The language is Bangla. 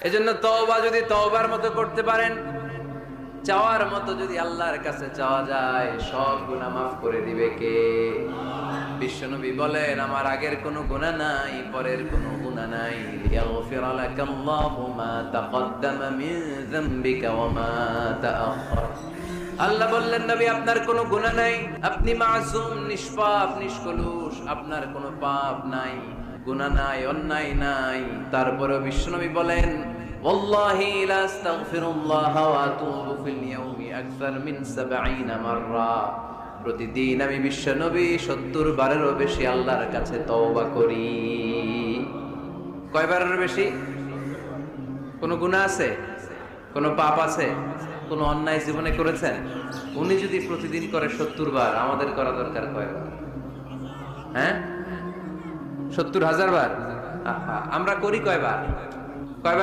এজন্য তওবা যদি তওবার মতো করতে পারেন, চাওয়ার মতো যদি আল্লাহর কাছে চাওয়া যায়, সব গুনাহ মাফ করে দিবে কে? বিশ্বনবী বলেন, আমার আগের কোনো গুনাহ নাই, পরের কোনো গুনাহ নাই। ইয়াগফির লাকাল্লাহু মা তাকদ্দামা মিন যামবিকা ওয়া মা তাআখার। আল্লাহ বললেন, নবী আপনার কোনো গুনাহ নাই, আপনি মাসুম, নিষ্পাপ, নিষ্কলুষ, আপনার কোনো পাপ নাই, গুনাহ নাই, অন্যায় নাই। তারপরে বিশ্বনবী বলেন, ওয়াল্লাহি লা আস্তাগফিরুল্লাহ ওয়া আতুবু ফিল ইয়াউমি আকসার মিন ৭০ মাররা। প্রতিদিন আমি বিশ্বনবী ৭০ বারেরও বেশি আল্লাহর কাছে তওবা করি। কয়বারের বেশি? কোনো গুনাহ আছে? কোনো পাপ আছে? কোনো অন্যায় জীবনে করেছেন? উনি যদি প্রতিদিন করে ৭০ বার, আমাদের করা দরকার কয়বার? হ্যাঁ, ৭০,০০০ বার। আমরা করি কয়বার? কয়বার